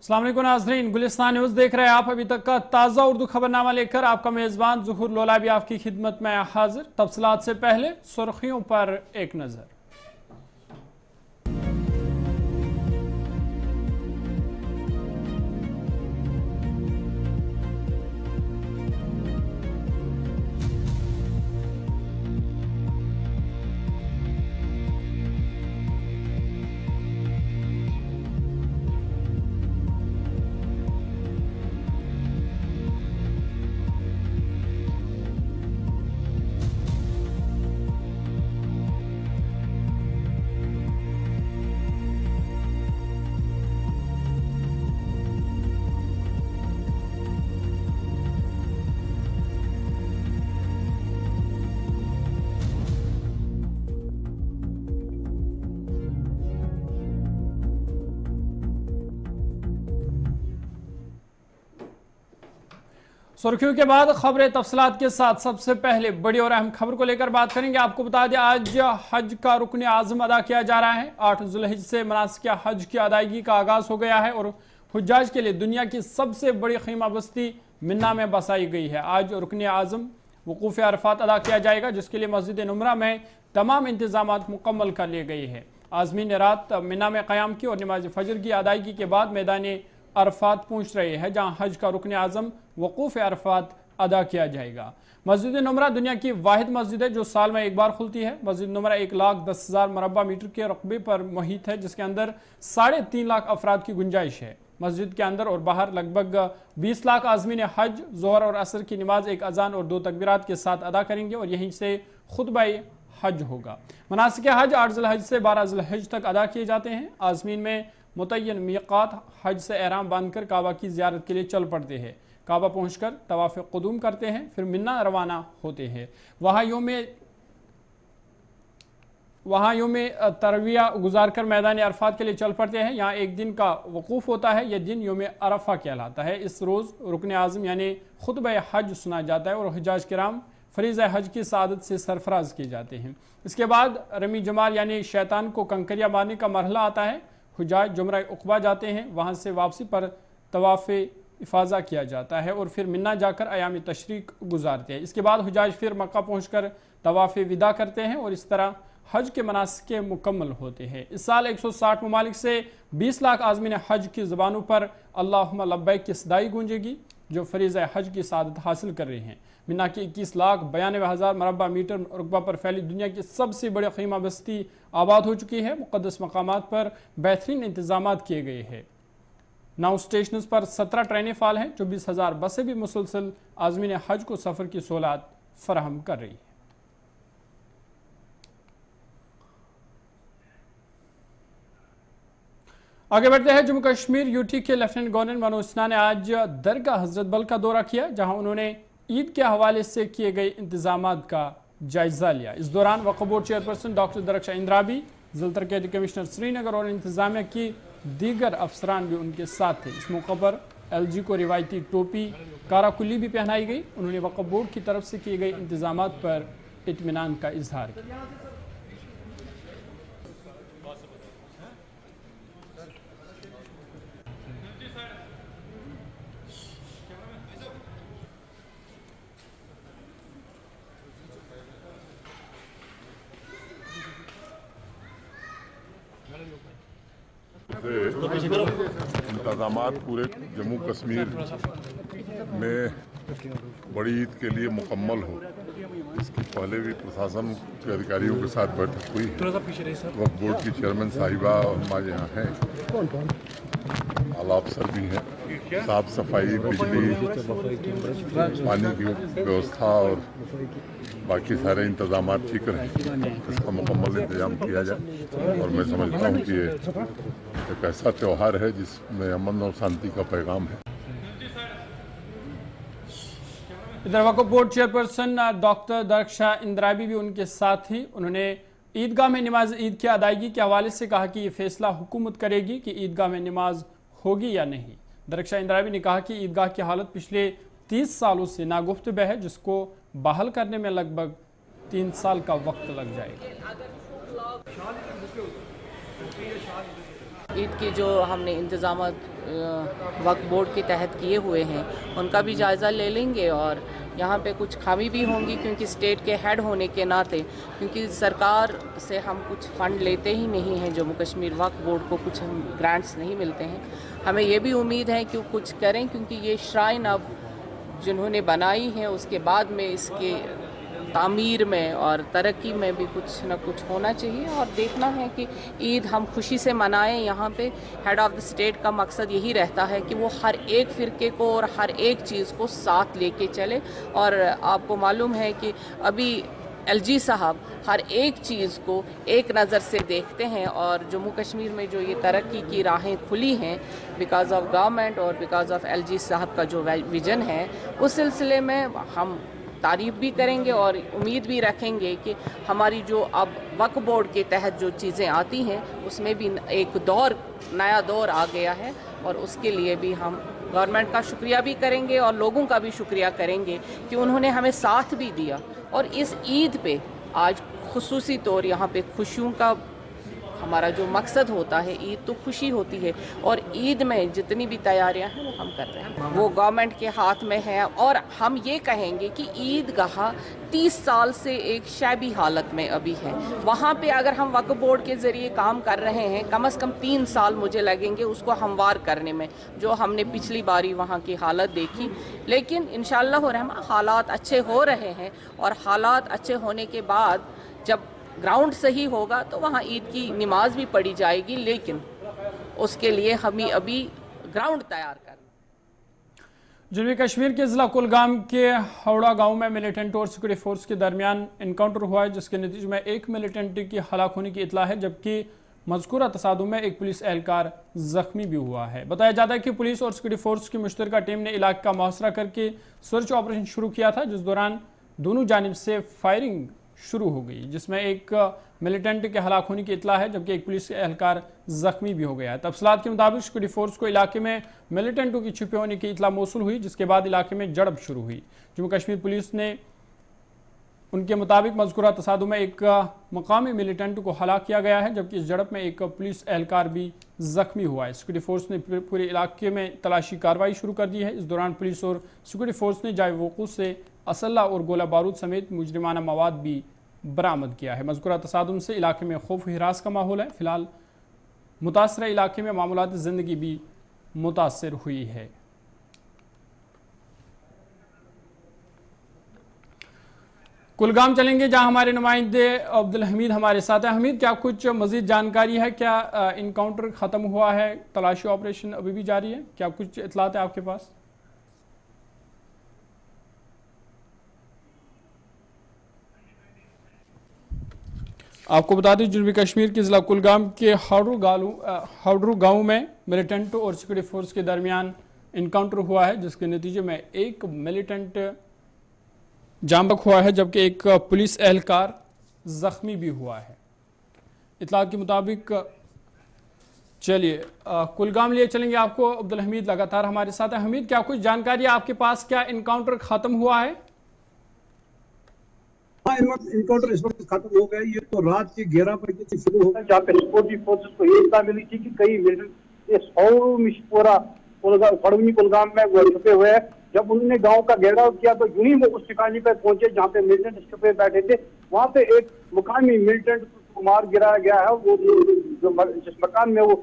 अस्सलाम वालेकुम नाज़रीन, गुलिस्तान न्यूज़ देख रहे हैं आप। अभी तक का ताज़ा उर्दू खबरनामा लेकर आपका मेज़बान ज़ुहूर लोला भी आपकी खिदमत में हाजिर। तफसीलात से पहले सुर्खियों पर एक नज़र। सुर्खियों के बाद खबरें तफसीलात के साथ। सबसे पहले बड़ी और अहम खबर को लेकर बात करेंगे। आपको बता दें, आज हज का रुकन आज़म अदा किया जा रहा है। 8 ज़ुल्हिज से मनासिक हज की अदायगी का आगाज़ हो गया है और हुज्जाज के लिए दुनिया की सबसे बड़ी खीमा बस्ती मिन्ना में बसाई गई है। आज रुकन आज़म वकूफ़ अरफात अदा किया जाएगा, जिसके लिए मस्जिद नुमरा में तमाम इंतजामात मुकम्मल कर लिए गए हैं। आज़मीन ने रात मिन्ना में क़याम की और नमाज फजर की अदायगी के बाद मैदान अरफात पहुँच रहे हैं, जहाँ हज का रुकन आज़म वकूफ़ अरफात अदा किया जाएगा। मस्जिद नुमरा दुनिया की वाहिद मस्जिद है जो साल में एक बार खुलती है। मस्जिद नुमरा 1,10,000 मरबा मीटर के रकबे पर मुहित है, जिसके अंदर 3.5 लाख अफराद की गुंजाइश है। मस्जिद के अंदर और बाहर लगभग 20 लाख आज़मीन हज ज़ोहर और असर की नमाज एक अजान और 2 तकबीरात के साथ अदा करेंगे और यहीं से खुतबा हज होगा। मनासिक हज 8 ज़ुल्हिज से 12 ज़ुल्हिज तक अदा किए जाते हैं। आज़मीन में मुतय्यन मीक़ात हज से एहराम बांधकर काबा की ज़ियारत के लिए चल पड़ते हैं। काबा पहुंचकर तवाफ़ क़ुदूम करते हैं, फिर मिन्ना रवाना होते हैं। वहाँ योम तरविया गुजार कर मैदान अरफात के लिए चल पड़ते हैं। यहाँ एक दिन का वकूफ़ होता है। यह दिन योम अरफा कहलाता है। इस रोज़ रुकन आज़म यानी खुतबा हज सुना जाता है और हुज्जाज किराम फरीज़ा हज की सआदत से सरफराज किए जाते हैं। इसके बाद रमी जमाल यानी शैतान को कंकरिया मारने का मरहला आता है। हुज्जाज जुमरा उक़बा जाते हैं, वहाँ से वापसी पर तवाफ़ इफ़ाज़ा किया जाता है और फिर मिन्ना जाकर अयाम तशरीक गुजारते हैं। इसके बाद हुज्जाज फिर मक्का पहुँचकर तवाफ़ विदा करते हैं और इस तरह हज के मनासिक मुकम्मल होते हैं। इस साल 160 ममालिक से 20 लाख आज़मीन हज की ज़बानों पर अल्लाहुम्मा लब्बैक की सदाई गूंजेगी, जो फरीज़ा हज की सआदत हासिल कर रहे हैं। मिन्ना की 21,92,000 मरबा मीटर रकबा पर फैली दुनिया की सबसे बड़ी खीमा बस्ती आबाद हो चुकी है। मुक़द्दस मकामात पर बेहतरीन इंतजामात किए गए हैं। 9 स्टेशन पर 17 ट्रेनें फ़ाल हैं। 24,000 बसें भी मुसलसल आज़मीन हज को सफ़र की सहूलत फराहम कर रही है। आगे बढ़ते हैं। जम्मू कश्मीर यूटी के लेफ्टिनेंट गवर्नर मनोज सिन्हा ने आज दरगाह हजरत बल का दौरा किया, जहां उन्होंने ईद के हवाले से किए गए इंतजामात का जायजा लिया। इस दौरान वक्फ बोर्ड चेयरपर्सन डॉक्टर दरक्षा इंद्राबी, ज़िला तरक्याती कमिश्नर श्रीनगर और इंतजामिया की दीगर अफसरान भी उनके साथ थे। इस मौके पर LG को रिवायती टोपी काराकुली भी पहनाई गई। उन्होंने वक्फ बोर्ड की तरफ से किए गए इंतजामात पर इत्मीनान का इजहार किया। इंतजामात पूरे जम्मू कश्मीर में बड़ी ईद के लिए मुकम्मल हो, इसकी पहले भी प्रशासन के अधिकारियों के साथ बैठक हुई। वक्फ बोर्ड की चेयरमैन साहिबा और हमारे यहाँ हैं, आला अफसर भी हैं। साफ सफाई, बिजली, पानी की व्यवस्था और बाकी सारे इंतजामात ठीक रहे, इसका मुकम्मल इंतजाम किया जाए। और मैं समझता हूँ कि ये एक ऐसा त्यौहार है जिसमें अमन और शांति का पैगाम है। इधर वक्फ बोर्ड चेयरपर्सन डॉक्टर दरक्षा इंद्राबी भी उनके साथ ही। उन्होंने ईदगाह में नमाज ईद की अदायगी के हवाले से कहा कि ये फैसला हुकूमत करेगी कि ईदगाह में नमाज होगी या नहीं। दरक्षा इंद्राबी ने कहा कि ईदगाह की हालत पिछले 30 सालों से नागुफ्तबह है, जिसको बहाल करने में लगभग 3 साल का वक्त लग जाएगा। عید کی جو ہم نے انتظامات وقف بورڈ کے تحت کیے ہوئے ہیں ان کا بھی جائزہ لے لیں گے، اور یہاں پہ کچھ خامی بھی ہوں گی کیونکہ اسٹیٹ کے ہیڈ ہونے کے ناطے، کیونکہ سرکار سے ہم کچھ فنڈ لیتے ہی نہیں ہیں، جموں کشمیر وقف بورڈ کو کچھ گرانٹس نہیں ملتے ہیں، ہمیں یہ بھی امید ہے کہ وہ کچھ کریں، کیونکہ یہ شرائن اب جنہوں نے بنائی ہیں اس کے بعد میں اس کے تعمیر میں اور ترقی میں بھی کچھ نہ کچھ ہونا چاہیے، اور دیکھنا ہے کہ عید ہم خوشی سے منائیں۔ یہاں پہ ہیڈ آف دا اسٹیٹ کا مقصد یہی رہتا ہے کہ وہ ہر ایک فرقے کو اور ہر ایک چیز کو ساتھ لے کے چلے، اور آپ کو معلوم ہے کہ ابھی ایل جی صاحب ہر ایک چیز کو ایک نظر سے دیکھتے ہیں، اور جموں کشمیر میں جو یہ ترقی کی راہیں کھلی ہیں بیکاز آف گورنمنٹ اور بیکاز آف ایل جی صاحب کا جو ویژن ہے، اس سلسلے میں ہم تعریف بھی کریں گے اور امید بھی رکھیں گے کہ ہماری جو اب وقف بورڈ کے تحت جو چیزیں آتی ہیں اس میں بھی ایک نیا دور آ گیا ہے، اور اس کے لیے بھی ہم گورنمنٹ کا شکریہ بھی کریں گے اور لوگوں کا بھی شکریہ کریں گے کہ انہوں نے ہمیں ساتھ بھی دیا، اور اس عید پہ آج خصوصی طور یہاں پہ خوشیوں کا ہمارا جو مقصد ہوتا ہے، عید تو خوشی ہوتی ہے، اور عید میں جتنی بھی تیاریاں ہیں وہ ہم کر رہے ہیں، وہ گورنمنٹ کے ہاتھ میں ہے، اور ہم یہ کہیں گے کہ عید گاہ 30 سال سے ایک شعبی حالت میں ابھی ہے، وہاں پہ اگر ہم وقف بورڈ کے ذریعے کام کر رہے ہیں کم از کم 3 سال مجھے لگیں گے اس کو ہموار کرنے میں، جو ہم نے پچھلی باری وہاں کی حالت دیکھی، لیکن انشاءاللہ رحمہ حالات اچھے ہو رہے ہیں، اور حالات اچھے ہونے کے بعد جب گراؤنڈ صحیح ہوگا تو وہاں عید کی نماز بھی پڑھی جائے گی، لیکن اس کے لیے ہمیں ابھی گراؤنڈ تیار کرنا۔ جنوبی کشمیر کے ضلع کلگام کے ہوڑا گاؤں میں ملیٹنٹ اور سیکورٹی فورس کے درمیان انکاؤنٹر ہوا ہے، جس کے نتیجے میں ایک ملیٹنٹ کی ہلاک ہونے کی اطلاع ہے، جبکہ مذکورہ تصادم میں ایک پولیس اہلکار زخمی بھی ہوا ہے۔ بتایا جاتا ہے کہ پولیس اور سیکورٹی فورس کی مشترکہ ٹیم نے علاقے کا محاصرہ کر کے سرچ آپریشن شروع کیا تھا، جس دوران دونوں جانب سے فائرنگ شروع ہو گئی، جس میں ایک ملیٹنٹ کے ہلاک ہونے کی اطلاع ہے، جبکہ ایک پولیس اہلکار زخمی بھی ہو گیا ہے۔ تفصیلات کے مطابق سیکورٹی فورس کو علاقے میں ملیٹنٹوں کی چھپے ہونے کی اطلاع موصول ہوئی، جس کے بعد علاقے میں جھڑپ شروع ہوئی۔ جموں کشمیر پولیس نے ان کے مطابق مذکورہ تصادم میں ایک مقامی ملیٹنٹ کو ہلاک کیا گیا ہے، جبکہ اس جھڑپ میں ایک پولیس اہلکار بھی زخمی ہوا ہے۔ سیکورٹی فورس نے پورے علاقے میں تلاشی کارروائی شروع کر دی ہے۔ اس دوران پولیس اور سیکورٹی فورس نے جائے وقوع سے اسلحہ اور گولہ بارود سمیت مجرمانہ مواد بھی برآمد کیا ہے۔ مذکورہ تصادم سے علاقے میں خوف و ہراس کا ماحول ہے۔ فی الحال متاثرہ علاقے میں معمولات زندگی بھی متاثر ہوئی ہے۔ کلگام چلیں گے، جہاں ہمارے نمائندے عبدالحمید ہمارے ساتھ ہیں۔ حمید، کیا کچھ مزید جانکاری ہے؟ کیا انکاؤنٹر ختم ہوا ہے؟ تلاشی آپریشن ابھی بھی جاری ہے؟ کیا کچھ اطلاعات ہے آپ کے پاس؟ آپ کو بتا دیں جنوبی کشمیر کے ضلع کلگام کے ہاؤڈرو گاؤں میں ملیٹنٹ اور سیکورٹی فورس کے درمیان انکاؤنٹر ہوا ہے، جس کے نتیجے میں ایک ملیٹنٹ جاں بحق ہوا ہے، جبکہ ایک پولیس اہلکار زخمی بھی ہوا ہے۔ اطلاعات کے مطابق چلیے کلگام لیے چلیں گے آپ کو، عبدالحمید لگاتار ہمارے ساتھ ہے۔ حمید، کیا کچھ جانکاری ہے آپ کے پاس؟ کیا انکاؤنٹر ختم ہوا ہے؟ انکاؤنٹر اس وقت ختم ہو گیا۔ یہ تو رات کے 11 بجے سے شروع ہو گیا، جہاں پہ سیکورٹی فورسز کو یہ اطلاع ملی تھی کہ کئی ملیٹنٹ پورا پڑونی کلگام میں وہ چھپے ہوئے ہیں۔ جب انہوں نے گاؤں کا گھیراؤ کیا تو یوں ہی وہ اس ٹھکانے پہ پہنچے جہاں پہ ملیٹنٹ چھپے بیٹھے تھے، وہاں پہ ایک مقامی ملیٹنٹ کو مار گرایا گیا ہے۔ وہ جس مکان میں وہ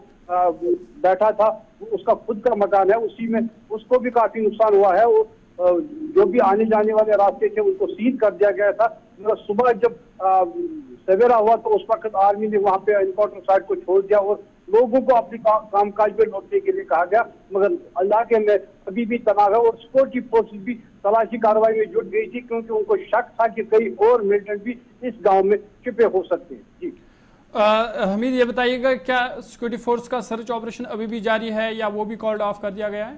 بیٹھا تھا اس کا خود کا مکان ہے، اسی میں اس کو بھی کافی نقصان ہوا ہے۔ وہ جو بھی آنے جانے والے راستے تھے ان کو سیل کر دیا گیا تھا۔ صبح جب سویرا ہوا تو اس وقت آرمی نے وہاں پہ انکاؤنٹر سائٹ کو چھوڑ دیا اور لوگوں کو اپنی کام کاج پہ لوٹنے کے لیے کہا گیا، مگر علاقے میں ابھی بھی تناؤ ہے اور سیکورٹی فورسز بھی تلاشی کارروائی میں جٹ گئی تھی، کیونکہ ان کو شک تھا کہ کئی اور ملیٹنٹ بھی اس گاؤں میں چھپے ہو سکتے ہیں۔ جی حمید، یہ بتائیے گا کیا سیکورٹی فورس کا سرچ آپریشن ابھی بھی جاری ہے یا وہ بھی کالڈ آف کر دیا گیا ہے؟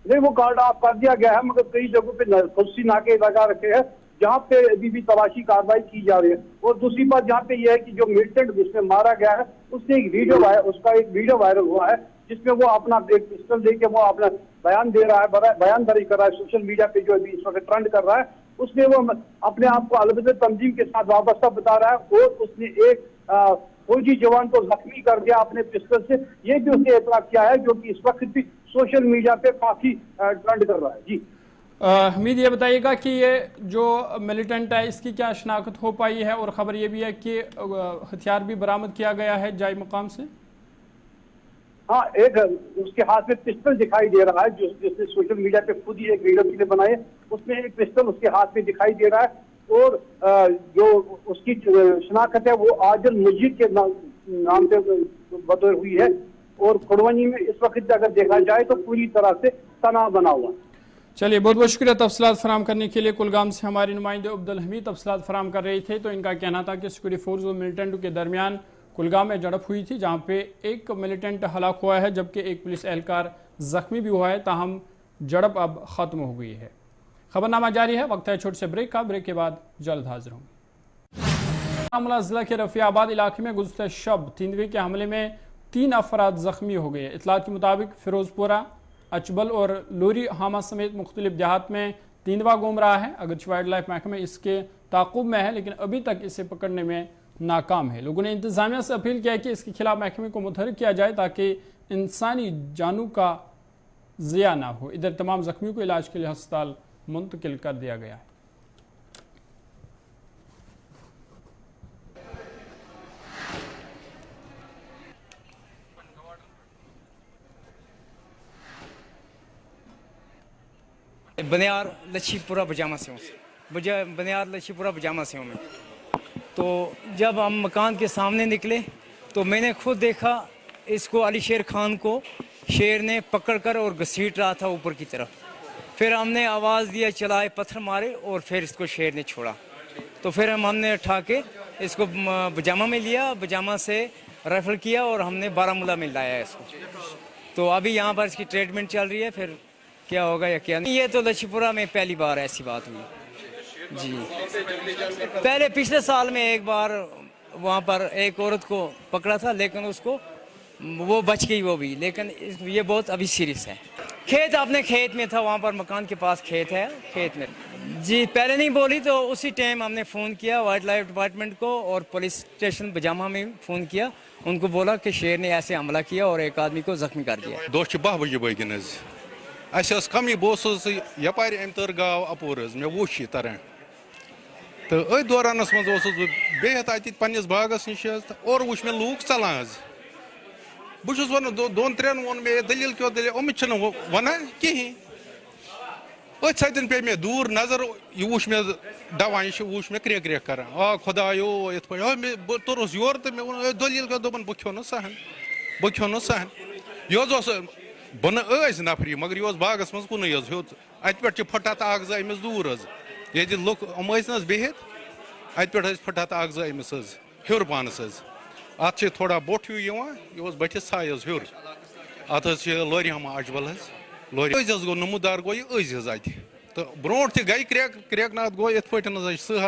نہیں، وہ کارڈ آف کر دیا گیا ہے، مگر کئی جگہوں پہ خصوصی ناکے لگا رکھے ہیں جہاں پہ ابھی بھی تلاشی کارروائی کی جا رہی ہے۔ اور دوسری بات جہاں پہ یہ ہے کہ جو ملیٹنٹ جس میں مارا گیا ہے اس کا ایک ویڈیو وائرل ہوا ہے، جس میں وہ اپنا ایک پسٹل دے کے وہ اپنا بیان دے رہا ہے، بیان داری کر رہا ہے سوشل میڈیا پہ، جو ابھی اس وقت ٹرینڈ کر رہا ہے۔ اس میں وہ اپنے آپ کو البدر تنظیم کے ساتھ وابستہ بتا رہا ہے اور اس نے ایک फौजी जवान को जख्मी कर दिया अपने पिस्टल से, ये भी उसने एतराफ किया है, जो कि इस वक्त भी सोशल मीडिया पे काफी ट्रेंड कर रहा है। जी हमीद, ये बताइएगा कि ये जो मिलिटेंट है इसकी क्या शनाख्त हो पाई है, और खबर ये भी है कि हथियार भी बरामद किया गया है जाई मकाम से। हाँ, एक उसके हाथ में पिस्टल दिखाई दे रहा है, जिसने सोशल मीडिया पे खुद ही एक वीडियो भी बनाए, उसमें एक पिस्टल उसके हाथ में दिखाई दे रहा है, और जो उसकी शनाख्त है वो आदिल मजीद के नाम पे बतौर हुई है, और खुड़वनी में इस वक्त अगर देखा जाए तो पूरी तरह से तनाव बना हुआ। चलिए, बहुत बहुत शुक्रिया तफसीलात फराम करने के लिए। कुलगाम से हमारे नुमाइंदे अब्दुल हमीद तफसीलात फराम कर रहे थे। तो इनका कहना था कि सिक्योरिटी फोर्स और मिलिटेंट के दरमियान कुलगाम में झड़प हुई थी, जहां पे एक मिलिटेंट हलाक हुआ है जबकि एक पुलिस एहलकार जख्मी भी हुआ है। ताहम झड़प अब ख़त्म हो गई है। खबरनामा जारी है, वक्त है छोटे से ब्रेक का। ब्रेक के बाद जल्द हाजिर होंगे। मामला जिला के रफियाबाद इलाके में गुज़श्ता शब तेंदुए के हमले में 3 अफराद जख्मी हो गए। इतलात के मुताबिक फिरोजपुरा, अचबल और लोरी हामा समेत मुख्तलिफ देहात में तेंदुआ घूम रहा है। अगरचे वाइल्ड लाइफ महकमा इसके ताक़ुब में है, लेकिन अभी तक इसे पकड़ने में नाकाम है। लोगों ने इंतजामिया से अपील किया है कि इसके खिलाफ महकमे को मुतहर्रिक किया जाए ताकि इंसानी जानों का ज़िया ना हो। इधर तमाम जख्मियों को इलाज के लिए अस्पताल मुंतकिल कर दिया गया है। बनियार लच्छीपुरा बजामा से हूँ, बनियार लच्छीपुरा बजामा से हूँ मैं। तो जब हम मकान के सामने निकले तो मैंने खुद देखा इसको, अली शेर खान को शेर ने पकड़कर और घसीट रहा था ऊपर की तरफ। फिर हमने आवाज़ दिया, चलाए, पत्थर मारे और फिर इसको शेर ने छोड़ा। तो फिर हमने उठा के इसको बजामा में लिया, बजामा से रेफर किया और हमने बारामूला में लाया इसको। तो अभी यहाँ पर इसकी ट्रीटमेंट चल रही है, फिर क्या होगा या क्या नहीं। ये तो लच्छीपुरा में पहली बार ऐसी बात हुई जी। पहले पिछले साल में एक बार वहाँ पर एक औरत को पकड़ा था, लेकिन उसको वो बच गई वो भी, लेकिन ये बहुत अभी सीरियस है। खेत, अपने खेत में था, वहाँ पर मकान के पास खेत है, खेत में जी। पहले नहीं बोली तो उसी टाइम हमने फ़ोन किया वाइल्ड लाइफ डिपार्टमेंट को और पुलिस स्टेशन बजामा में फ़ोन किया। उनको बोला कि शेर ने ऐसे हमला किया और एक आदमी को जख्मी कर दिया। दोस्त 12 बजे बगन कमी बहुत यपार अम तर गाव अपोर मे वुच यह तरह तो अथ दौरानस मज बिहत पन्निस बागस नश और वुच मे लूक चलान बहुत वन 2-3 वोन मे दलील क्यों दलील अमित वन कहें अथ सतन पे मे दूर नजर यह वुच मे दवा यह वुच मे क्रेक क्रेक कर खुदायो इत पे तुरस योर तो मे वो दलील क्या दोपन बह खो सहन यह बन नफरी मगर यह बागस मज कुन होत अत पे फटत अगज अमिस दूर ये लुक न बिहित अत पे फटत अगज अमिस हर पानस अत थोड़ा बोट यह बटिस साय हर अत लोरी हमा अजबल लोरी गो नमूदार गो यह अत तो ब्रो गई क्रेक नाथ गो इत पे सह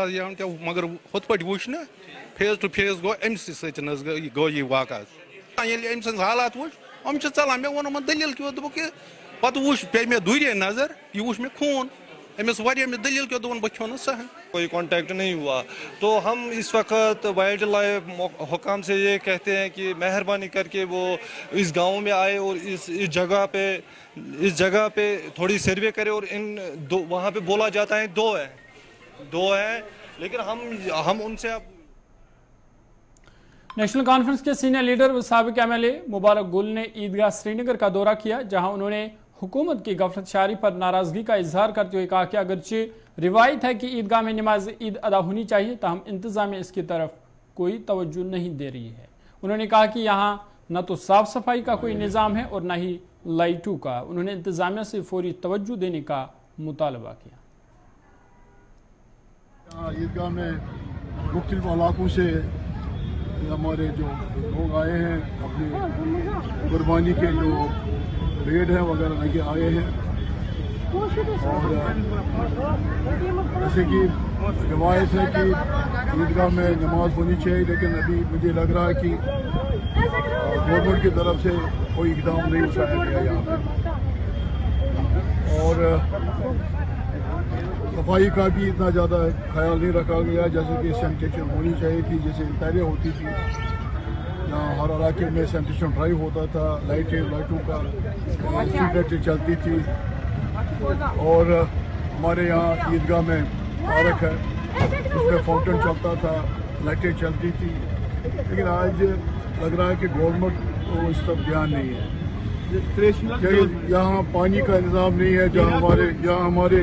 मगर हुत पे वुच न फेस टू फेस गो अमिस सत गो यह वाक़ अम सज हालात वुच हम चलान मे वो दलील क्यों दोप पे वुच पे मे दूर नजर यह वुच मे खून अमिस वारिया मे दलील क्यों दोपन बह खो सहन कोई कांटेक्ट नहीं हुआ। तो हम इस वक्त वाइल्ड लाइफ हुकाम से ये कहते हैं कि मेहरबानी करके वो इस गांव में आए और इस जगह पे थोड़ी सर्वे करे और इन वहाँ पे बोला जाता है दो है लेकिन हम उनसे अब नेशनल कॉन्फ्रेंस के सीनियर लीडर व साबिक MLA मुबारक गुल ने ईदगाह श्रीनगर का दौरा किया, जहां उन्होंने हुकूमत की गफलत शारी पर नाराजगी का इजहार करते हुए कहा कि अगरचे रिवायत है कि ईदगाह में नमाज ईद अदा होनी चाहिए, ताहम इंतजामिया इसकी तरफ कोई तवज्जो नहीं दे रही है। उन्होंने कहा कि यहाँ न तो साफ सफाई का कोई निज़ाम है और न ही लाइटों का। उन्होंने इंतजामिया से फौरी तवज्जो देने का मुतालबा किया। ईदगाह में मुख्तलिफ इलाकों से हमारे जो लोग आए हैं अपनी कुर्बानी के जो रेड है वगैरह लेके आए हैं और जैसे कि रिवायत है कि ईदगाह में नमाज होनी चाहिए, लेकिन अभी मुझे लग रहा है कि गवर्नमेंट की तरफ से कोई इकदाम नहीं उठाया गया यहाँ पे और सफाई का भी इतना ज़्यादा ख्याल नहीं रखा गया जैसे कि सैनिटेशन होनी चाहिए थी, जैसे पहले होती थी। यहाँ हर इलाके में सैनिटेशन ड्राइव होता था, लाइटों का स्ट्रीट लाइटें चलती थी, और हमारे यहाँ ईदगाह में पार्क है, उसमें फाउंटेन चलता था, लाइटें चलती थी। लेकिन आज लग रहा है कि गवर्नमेंट को इस पर ध्यान नहीं है। यहाँ पानी का इंतजाम नहीं है। यहाँ हमारे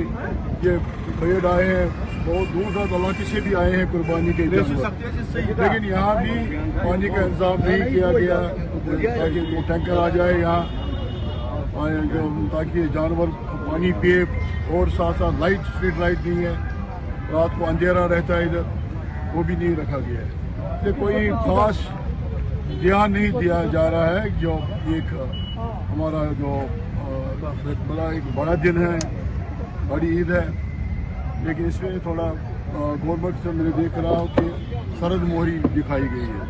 ये भेड़ आए हैं, बहुत दूर दराज इलाके से भी आए हैं कुर्बानी के जानवर, लेकिन यहाँ भी पानी का इंतजाम नहीं किया गया ताकि वो टैंकर आ जाए यहाँ, ताकि जानवर पानी पिए। और साथ साथ लाइट, स्ट्रीट लाइट नहीं है, रात को अंधेरा रहता है इधर, वो भी नहीं रखा गया है। ये कोई खास ध्यान नहीं दिया जा रहा है। जो एक हमारा जो एक बड़ा दिन है, बड़ी ईद है, लेकिन इसमें थोड़ा गवर्नमेंट से मैंने देख रहा हूँ कि सरद मोहरी दिखाई गई है।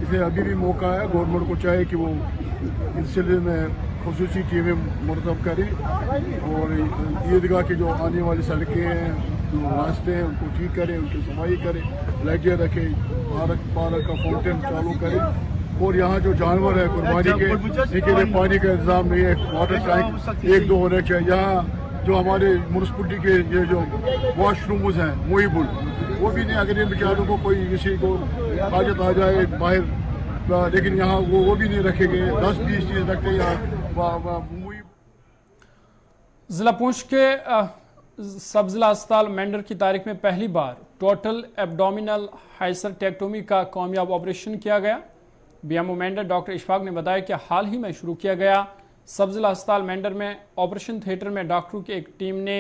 इसे अभी भी मौका है, गवर्नमेंट को चाहे कि वो इस सिलसिले में खुसूसी टीमें मुरतब करें और ईदगाह की जो आने वाली सड़कें हैं, जो रास्ते हैं, उनको ठीक करें, उनकी सफाई करें, लाइटें रखें, पार्क का फाउंटेन चालू करें। और यहाँ जो जानवर है कुर्बानी के, इनके लिए पानी का इंतजाम नहीं है, वाटर टैंक 1-2 होने चाहिए। यहाँ जो हमारे म्यूनसिपलिटी के ये जो वॉशरूम्स हैं मुहिबुल, वो भी नहीं। अगर इन बेचारों को कोई किसी को हाजत आ जाए बाहर, लेकिन यहाँ वो भी नहीं रखे गए। 10-20 चीज़ रखते हैं यहाँ। जिला पुंछ के सब जिला अस्पताल मेंढर की तारीख में पहली बार टोटल एब्डोमिनल हाइस्टेरेक्टोमी का कामयाब ऑपरेशन किया गया। बीएमओ मेंढर डॉक्टर इशफाक ने बताया कि हाल ही में शुरू किया गया सब जिला अस्पताल मेंढर में ऑपरेशन थिएटर में डॉक्टरों की एक टीम ने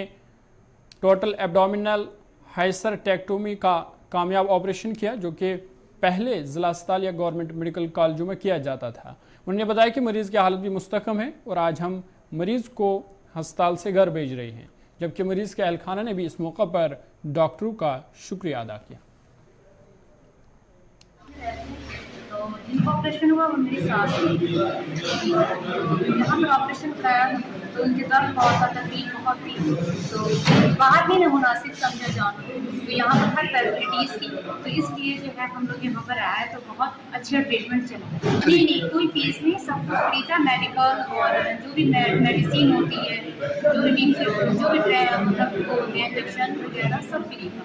टोटल एब्डोमिनल हाइस्टेरेक्टोमी का कामयाब ऑपरेशन किया, जो कि पहले जिला अस्पताल या गवर्नमेंट मेडिकल कॉलेजों में किया जाता था। उन्होंने बताया कि मरीज की हालत भी मुस्तकम है और आज हम मरीज को अस्पताल से घर भेज रहे हैं, जबकि मरीज के अहलखाना ने भी इस मौका पर डॉक्टरों का शुक्रिया अदा किया। जिनका ऑपरेशन हुआ वो मेरे साथ यहाँ पर ऑपरेशन कराया तो उनके दर्द बहुत था, तकलीफ बहुत थी, तो बाहर भी नहीं मुनासिब समझा जाना, तो यहाँ पर हर फैसिलिटीज़ थी, तो इसलिए जो है हम लोग यहाँ पर आए तो बहुत अच्छा ट्रीटमेंट चला। नहीं, कोई फीस नहीं, सब कुछ फ्री था। मेडिकल और जो भी मेडिसिन होती है, जो भी इंजेक्शन वगैरह सब फ्री था,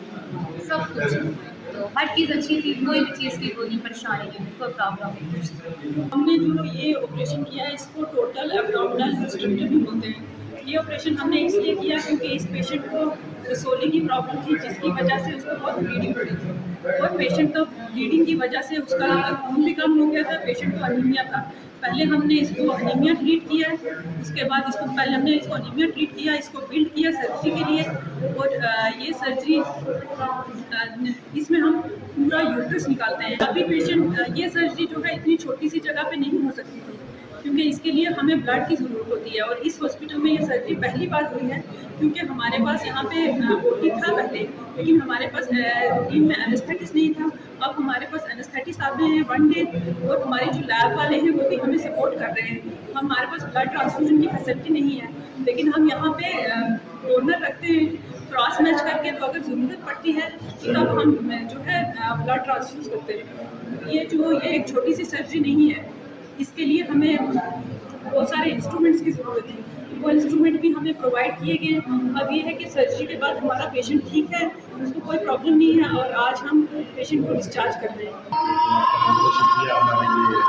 सब कुछ। तो हर चीज़ अच्छी थी, कोई भी चीज़ की कोई परेशानी नहीं, कोई प्रॉब्लम नहीं। हमने जो ये ऑपरेशन किया है इसको टोटल एब्डोमिनल हिस्टेरेक्टोमी बोलते हैं। ये ऑपरेशन हमने इसलिए किया क्योंकि इस पेशेंट को रसोली की प्रॉब्लम थी, जिसकी वजह से उसको बहुत ब्लीडिंग हो रही थी, और पेशेंट को ब्लीडिंग की वजह से उसका खून भी कम हो गया था, पेशेंट को अनीमिया था। पहले हमने इसको अनीमिया ट्रीट किया, उसके बाद पहले हमने इसको अनीमिया ट्रीट किया, इसको बिल्ड किया सर्जरी के लिए, और ये सर्जरी इसमें हम पूरा यूट्रस निकालते हैं। अभी पेशेंट ये सर्जरी जो है इतनी छोटी सी जगह पे नहीं हो सकती थी, क्योंकि इसके लिए हमें ब्लड की ज़रूरत होती है, और इस हॉस्पिटल में ये सर्जरी पहली बार हुई है, क्योंकि हमारे पास यहाँ पे ओटी था पहले, लेकिन हमारे पास रूटीन में एनेस्थेटिस्ट नहीं था। अब हमारे पास एनेस्थेटिस्ट आते हैं 1 डे, और हमारे जो लैब वाले हैं वो भी हमें सपोर्ट कर रहे हैं। हमारे पास ब्लड ट्रांसफ्यूजन की फैसिलिटी नहीं है, लेकिन हम यहाँ पे डोनर रखते हैं, क्रॉस मैच करके, तो अगर ज़रूरत पड़ती है तब हम जो है ब्लड ट्रांसफ्यूज करते हैं। ये एक छोटी सी सर्जरी नहीं है, इसके लिए हमें बहुत सारे इंस्ट्रूमेंट्स की ज़रूरत है, वो इंस्ट्रूमेंट भी हमें प्रोवाइड किए गए। अब ये है कि सर्जरी के बाद हमारा पेशेंट ठीक है, उसको कोई प्रॉब्लम नहीं है, और आज हम पेशेंट को डिस्चार्ज कर रहे हैं। शुक्रिया हमारे लिए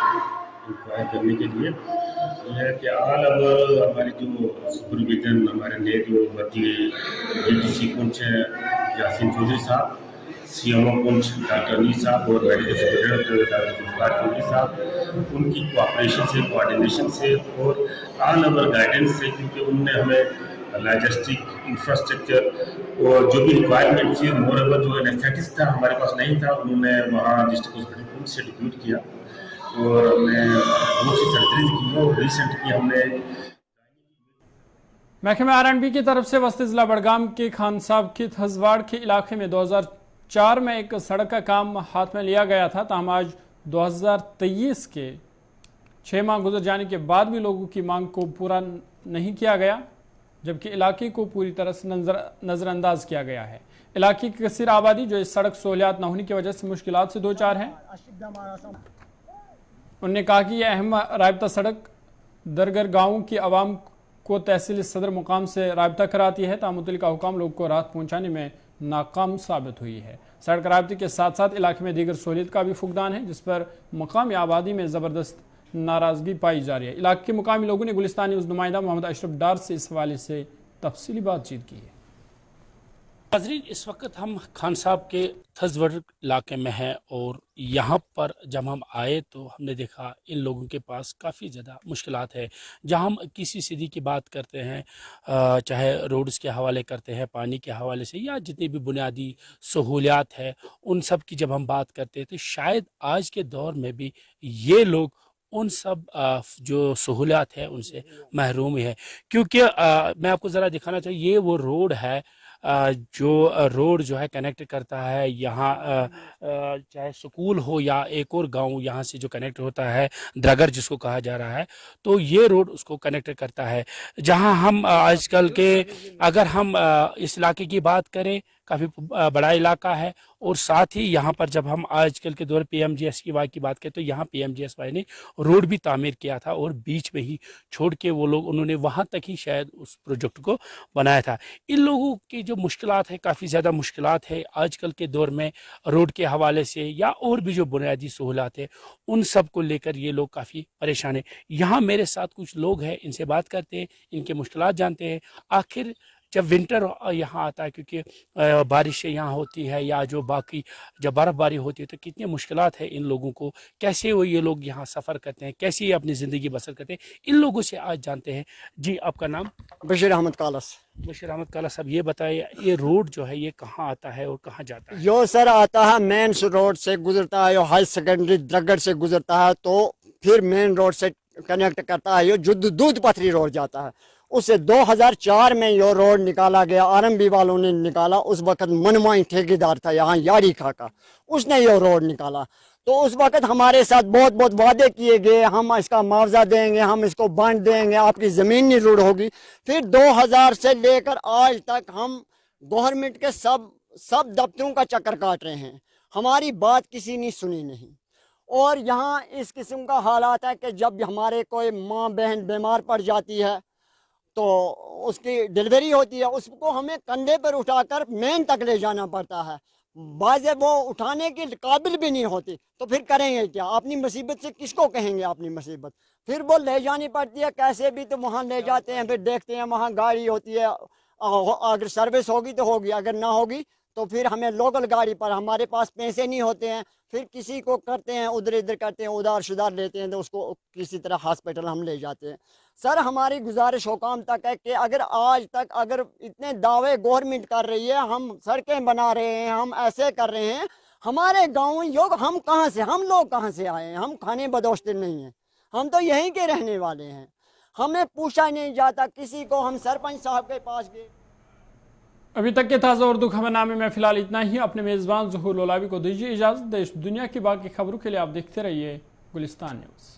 इंक्वायर करने के लिए। यह है कि आल ओवर हमारी जो सुपरविजन हमारे नए जो बदले डीसी पुंछ है यासीन चौधरी साहब, सीएमओ पुंछ डॉक्टर अली साहब, और medical superintendent doctor Zulfiqar Chaudhry साहब, उनकी कोऑपरेशन से, कोऑर्डिनेशन से और ऑल ओवर गाइडेंस से, क्योंकि उन्होंने हमें लॉजिस्टिक इंफ्रास्ट्रक्चर और जो भी रिक्वायरमेंट थी, मोर ओवर जो एनेस्थेटिस्ट था हमारे पास नहीं था, उन्होंने वहाँ डिस्ट्रिक्ट हॉस्पिटल पुंछ से डिप्यूट किया, और हमने बहुत सी सर्जरीज की, और रिसेंटली हमने महकमे R&B की तरफ से वस्ती जिला बड़गाम के खान साहब के हजवाड़ के इलाके में 2004 में एक सड़क का काम हाथ में लिया गया था, ताहम आज 2023 के 6 माह गुजर जाने के बाद भी लोगों की मांग को पूरा नहीं किया गया, जबकि इलाके को पूरी तरह से नज़रअंदाज किया गया है। इलाके की कसीर आबादी जो इस सड़क सहूलियात न होने की वजह से मुश्किलात से दो चार हैं। انہوں نے کہا کہ یہ اہم رابطہ سڑک درگر گاؤں کی عوام کو تحصیل صدر مقام سے رابطہ کراتی ہے، تاہم متعلقہ حکام لوگوں کو راحت پہنچانے میں ناکام ثابت ہوئی ہے۔ سڑک رابطے کے ساتھ ساتھ علاقے میں دیگر سہولیت کا بھی فقدان ہے، جس پر مقامی آبادی میں زبردست ناراضگی پائی جا رہی ہے۔ علاقے کے مقامی لوگوں نے گلستان نیوز نمائندہ محمد اشرف ڈار سے اس حوالے سے تفصیلی بات چیت کی ہے۔ ناظرین، اس وقت ہم خان صاحب کے تھزور علاقے میں ہیں اور یہاں پر جب ہم آئے تو ہم نے دیکھا ان لوگوں کے پاس کافی زیادہ مشکلات ہے۔ جہاں ہم کسی صدی کی بات کرتے ہیں، چاہے روڈز کے حوالے کرتے ہیں، پانی کے حوالے سے یا جتنی بھی بنیادی سہولیات ہے ان سب کی جب ہم بات کرتے ہیں تو شاید آج کے دور میں بھی یہ لوگ ان سب جو سہولیات ہیں ان سے محروم ہے، کیونکہ میں آپ کو ذرا دکھانا چاہوں، یہ وہ روڈ ہے جو روڈ جو ہے کنیکٹ کرتا ہے یہاں چاہے سکول ہو یا ایک اور گاؤں یہاں سے جو کنیکٹ ہوتا ہے درگر جس کو کہا جا رہا ہے، تو یہ روڈ اس کو کنیکٹ کرتا ہے۔ جہاں ہم آج کل کے اگر ہم اس علاقے کی بات کریں، کافی بڑا علاقہ ہے، اور ساتھ ہی یہاں پر جب ہم آج کل کے دور پی ایم جی ایس کی وائی کی بات کریں تو یہاں P M G S Y نے روڈ بھی تعمیر کیا تھا اور بیچ میں ہی چھوڑ کے وہ لوگ انہوں نے وہاں تک ہی شاید اس پروجیکٹ کو بنایا تھا۔ ان لوگوں کی جو مشکلات ہے، کافی زیادہ مشکلات ہے آج کل کے دور میں روڈ کے حوالے سے یا اور بھی جو بنیادی سہولات ہے ان سب کو لے کر یہ لوگ کافی پریشان ہیں۔ یہاں میرے ساتھ کچھ لوگ ہیں، ان سے بات کرتے ہیں، ان کے مشکلات جانتے ہیں۔ آخر جب ونٹر یہاں آتا ہے، کیونکہ بارشیں یہاں ہوتی ہے یا جو باقی جب برف باری ہوتی ہے، تو کتنی مشکلات ہے ان لوگوں کو، کیسے وہ یہ لوگ یہاں سفر کرتے ہیں، کیسے یہ اپنی زندگی بسر کرتے ہیں، ان لوگوں سے آج جانتے ہیں۔ جی، آپ کا نام؟ بشیر احمد کالس۔ بشیر احمد کالس صاحب، یہ بتائیے یہ روڈ جو ہے یہ کہاں آتا ہے اور کہاں جاتا ہے؟ یہ سر آتا ہے مین روڈ سے گزرتا ہے، ہائی سیکنڈری درگڑ سے گزرتا ہے، تو پھر مین روڈ سے کنیکٹ کرتا ہے، یہ دودھ پتھری روڈ جاتا ہے۔ اسے 2004 میں یہ روڈ نکالا گیا، آر ایم بی والوں نے نکالا، اس وقت منمائی ٹھیکیدار تھا یہاں یاری کھا کا، اس نے یہ روڈ نکالا۔ تو اس وقت ہمارے ساتھ بہت وعدے کیے گئے، ہم اس کا معاوضہ دیں گے، ہم اس کو بانٹ دیں گے، آپ کی زمین نہیں روڈ ہوگی۔ پھر 2000 سے لے کر آج تک ہم گورنمنٹ کے سب دفتروں کا چکر کاٹ رہے ہیں، ہماری بات کسی نے سنی نہیں۔ اور یہاں اس قسم کا حالات ہے کہ جب ہمارے کوئی ماں بہن بیمار پڑ جاتی ہے تو اس کی ڈیلیوری ہوتی ہے، اس کو ہمیں کندھے پر اٹھا کر مین تک لے جانا پڑتا ہے، بعض وہ اٹھانے کے قابل بھی نہیں ہوتی، تو پھر کریں گے کیا؟ اپنی مصیبت سے کس کو کہیں گے اپنی مصیبت؟ پھر وہ لے جانی پڑتی ہے کیسے بھی، تو وہاں لے جاتے ہیں، پھر دیکھتے ہیں وہاں گاڑی ہوتی ہے، اگر سروس ہوگی تو ہوگی، اگر نہ ہوگی تو پھر ہمیں لوکل گاڑی پر، ہمارے پاس پیسے نہیں ہوتے ہیں، پھر کسی کو کرتے ہیں ادھر کرتے ہیں، ادھار شدار لیتے ہیں، تو اس کو کسی طرح ہاسپٹل ہم لے جاتے ہیں۔ سر ہماری گزارش حکام تک ہے کہ اگر آج تک اگر اتنے دعوے گورنمنٹ کر رہی ہے، ہم سڑکیں بنا رہے ہیں، ہم ایسے کر رہے ہیں، ہمارے گاؤں ہم کہاں سے، ہم لوگ کہاں سے آئے ہیں؟ ہم کھانے بدوشتے نہیں ہیں، ہم تو یہیں کے رہنے والے ہیں، ہمیں پوچھا نہیں جاتا کسی کو۔ ہم سرپنچ صاحب کے پاس گئے۔ ابھی تک کے تازہ اردو خبر نامے میں فی الحال اتنا ہی۔ اپنے میزبان ظہور لولاوی کو دیجیے اجازت۔ دیش دنیا کی باقی خبروں کے لیے آپ دیکھتے رہیے گلستان نیوز۔